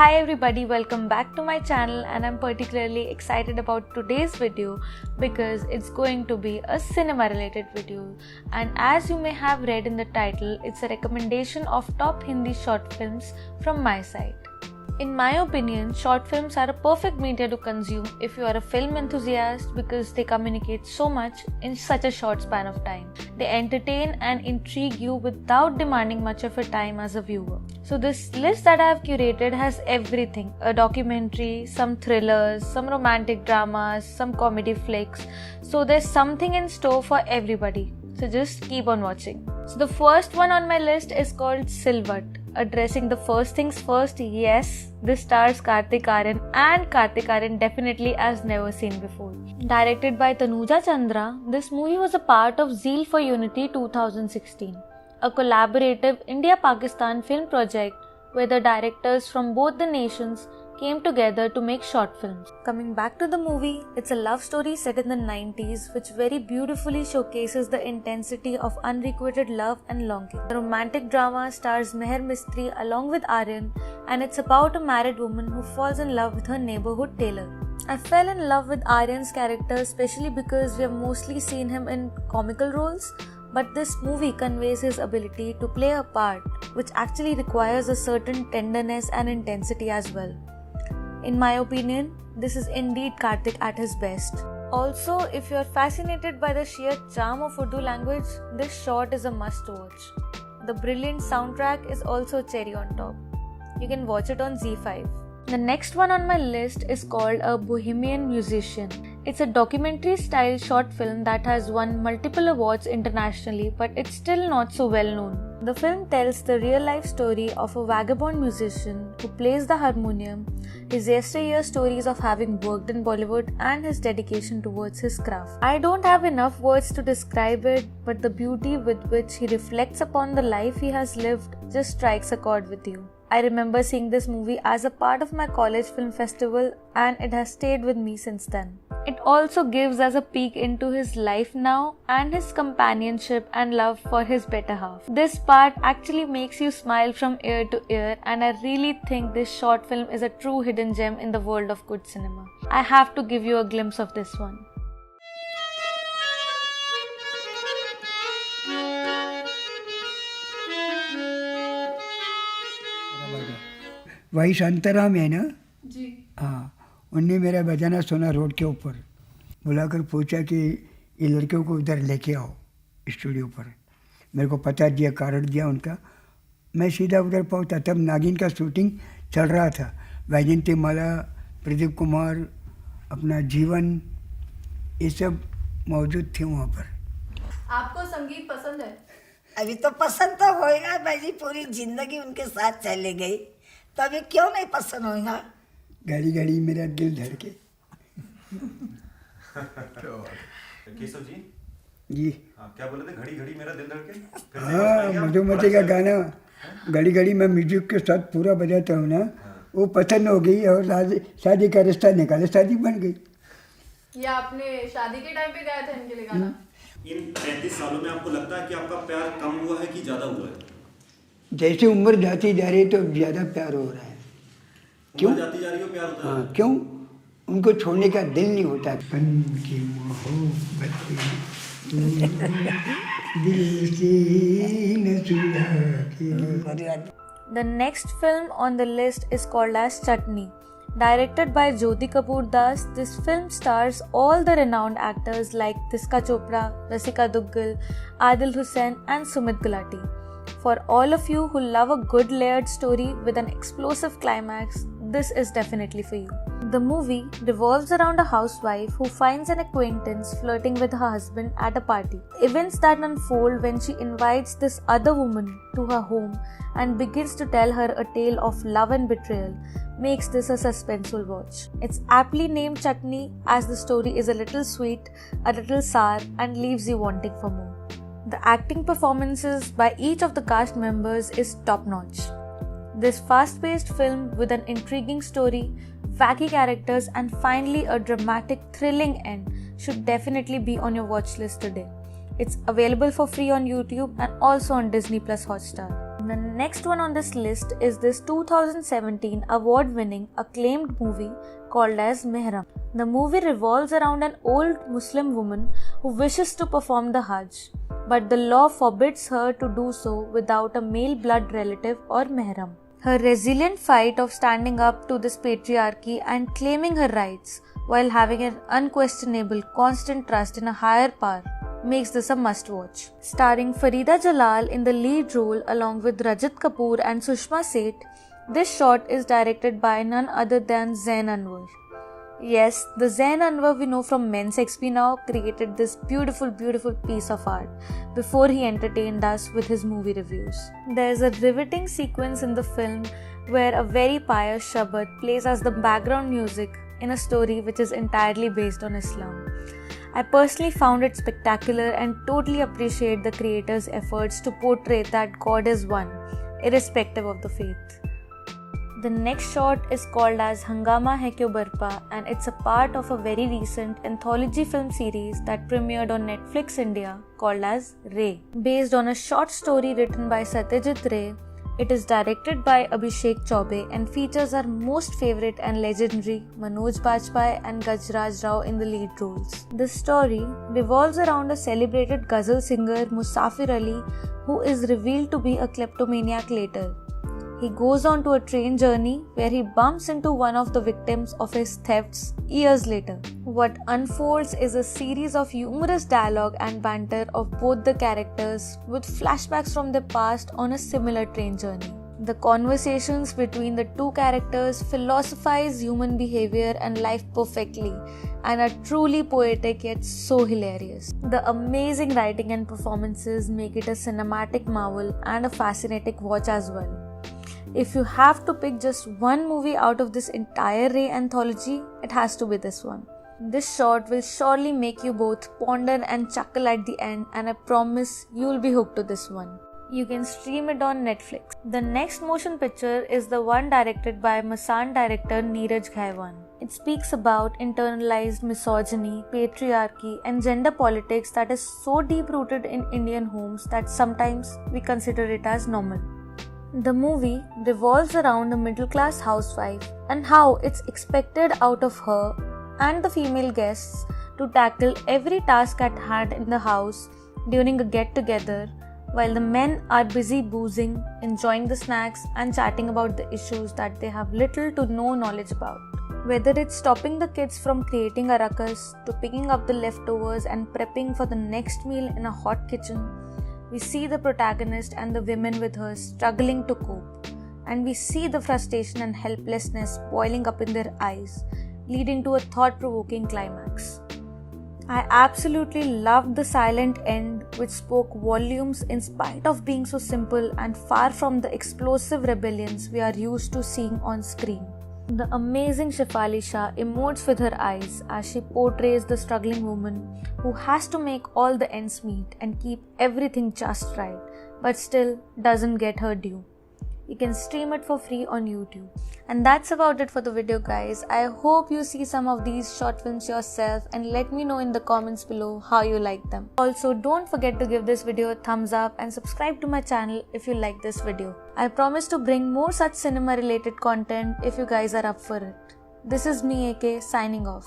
Hi everybody, welcome back to my channel, and I'm particularly excited about today's video because it's going to be a cinema related video, and as you may have read in the title, it's a recommendation of top Hindi short films from my side. In my opinion, short films are a perfect media to consume if you are a film enthusiast because they communicate so much in such a short span of time. They entertain and intrigue you without demanding much of your time as a viewer. So this list that I have curated has everything: a documentary, some thrillers, some romantic dramas, some comedy flicks. So there's something in store for everybody. So just keep on watching. So the first one on my list is called Silvat. Addressing the first things first, yes, this stars Kartik Aaryan, and Kartik Aaryan definitely as never seen before. Directed by Tanuja Chandra, this movie was a part of Zeal for Unity 2016, a collaborative India-Pakistan film project where the directors from both the nations came together to make short films. Coming back to the movie, it's a love story set in the 90s which very beautifully showcases the intensity of unrequited love and longing. The romantic drama stars Meher Mistry along with Aryan, and it's about a married woman who falls in love with her neighborhood tailor. I fell in love with Aryan's character especially because we have mostly seen him in comical roles, but this movie conveys his ability to play a part which actually requires a certain tenderness and intensity as well. In my opinion, this is indeed Kartik at his best. Also, if you are fascinated by the sheer charm of Urdu language, this short is a must watch. The brilliant soundtrack is also cherry on top. You can watch it on ZEE5. The next one on my list is called A Bohemian Musician. It's a documentary style short film that has won multiple awards internationally, but it's still not so well known. The film tells the real life story of a vagabond musician who plays the harmonium, his yesteryear stories of having worked in Bollywood, and his dedication towards his craft. I don't have enough words to describe it, but the beauty with which he reflects upon the life he has lived just strikes a chord with you. I remember seeing this movie as a part of my college film festival, and it has stayed with me since then. It also gives us a peek into his life now and his companionship and love for his better half. This part actually makes you smile from ear to ear, and I really think this short film is a true hidden gem in the world of good cinema. I have to give you a glimpse of this one. वही शांताराम है ना जी। हाँ, उनने मेरा बजाना सुना road के ऊपर, बुलाकर पूछा कि ये लड़कियों को उधर लेके आओ स्टूडियो पर। मेरे को पता दिया, कारण दिया उनका। मैं सीधा उधर पहुंचा, तब नागिन का शूटिंग चल रहा था। वैजयंती माला, प्रदीप कुमार, अपना जीवन, ये सब मौजूद थे वहाँ पर। आपको संगीत पसंद है? अभी तो पसंद तो होएगा भाई, पूरी जिंदगी उनके साथ चले गई तो अभी क्यों नहीं पसंद होगा। घड़ी घड़ी मेरा दिल धड़के। केशव जी जी हाँ, क्या बोले थे? घड़ी घड़ी मेरा दिल धड़के। हाँ, मधुमती का गाना घड़ी घड़ी मैं म्यूजिक के साथ पूरा बजाता हूँ ना, वो पसंद हो गई और शादी का रिश्ता निकाले, शादी बन गई। ये आपने शादी के टाइम पे गाया था इनके लिए गाना? इन 35 सालों में आपको लगता है कि आपका प्यार कम हुआ है कि ज्यादा हुआ है? जैसे उम्र जाती जा रही है तो ज़्यादा प्यार हो रहा है। क्यों? उम्र जाती जा रही हो, प्यार होता है। हाँ, क्यों? उनको छोड़ने का दिल नहीं होता। पन की मोहब्बत दिल से न सुलगा। The next film on the list is called as Chutney. Directed by Jyoti Kapoor Das, this film stars all the renowned actors like Tiska Chopra, Rasika Duggal, Adil Hussain and Sumit Gulati. For all of you who love a good layered story with an explosive climax, this is definitely for you. The movie revolves around a housewife who finds an acquaintance flirting with her husband at a party. Events that unfold when she invites this other woman to her home and begins to tell her a tale of love and betrayal makes this a suspenseful watch. It's aptly named Chutney as the story is a little sweet, a little sour, and leaves you wanting for more. The acting performances by each of the cast members is top-notch. This fast-paced film with an intriguing story, wacky characters, and finally a dramatic, thrilling end should definitely be on your watch list today. It's available for free on YouTube and also on Disney Plus Hotstar. The next one on this list is this 2017 award-winning acclaimed movie called as Mehram. The movie revolves around an old Muslim woman who wishes to perform the Hajj, but the law forbids her to do so without a male blood relative or Mehram. Her resilient fight of standing up to this patriarchy and claiming her rights while having an unquestionable constant trust in a higher power makes this a must-watch. Starring Farida Jalal in the lead role along with Rajat Kapoor and Sushma Seth, this short is directed by none other than Zain Anwar. Yes, the Zain Anwar we know from Men's XP Now created this beautiful piece of art before he entertained us with his movie reviews. There is a riveting sequence in the film where a very pious Shabad plays as the background music in a story which is entirely based on Islam. I personally found it spectacular and totally appreciate the creator's efforts to portray that God is one, irrespective of the faith. The next short is called as Hangama Hai Kyo Barpa, and it's a part of a very recent anthology film series that premiered on Netflix India called as Ray. Based on a short story written by Satyajit Ray, it is directed by Abhishek Chaubey and features our most favorite and legendary Manoj Bajpayee and Gajraj Rao in the lead roles. The story revolves around a celebrated ghazal singer Musafir Ali, who is revealed to be a kleptomaniac later. He goes on to a train journey where he bumps into one of the victims of his thefts years later. What unfolds is a series of humorous dialogue and banter of both the characters with flashbacks from their past on a similar train journey. The conversations between the two characters philosophize human behavior and life perfectly and are truly poetic yet so hilarious. The amazing writing and performances make it a cinematic marvel and a fascinating watch as well. If you have to pick just one movie out of this entire Ray anthology, it has to be this one. This short will surely make you both ponder and chuckle at the end, and I promise you'll be hooked to this one. You can stream it on Netflix. The next motion picture is the one directed by Masan director Neeraj Ghaiwan. It speaks about internalized misogyny, patriarchy, and gender politics that is so deep-rooted in Indian homes that sometimes we consider it as normal. The movie revolves around a middle-class housewife and how it's expected out of her and the female guests to tackle every task at hand in the house during a get-together, while the men are busy boozing, enjoying the snacks, and chatting about the issues that they have little to no knowledge about. Whether it's stopping the kids from creating a ruckus to picking up the leftovers and prepping for the next meal in a hot kitchen, we see the protagonist and the women with her struggling to cope, and we see the frustration and helplessness boiling up in their eyes, leading to a thought-provoking climax. I absolutely loved the silent end, which spoke volumes in spite of being so simple and far from the explosive rebellions we are used to seeing on screen. The amazing Shefali Shah emotes with her eyes as she portrays the struggling woman who has to make all the ends meet and keep everything just right, but still doesn't get her due. You can stream it for free on YouTube. And that's about it for the video, guys. I hope you see some of these short films yourself and let me know in the comments below how you like them. Also, don't forget to give this video a thumbs up and subscribe to my channel if you like this video. I promise to bring more such cinema related content if you guys are up for it. This is me AK signing off.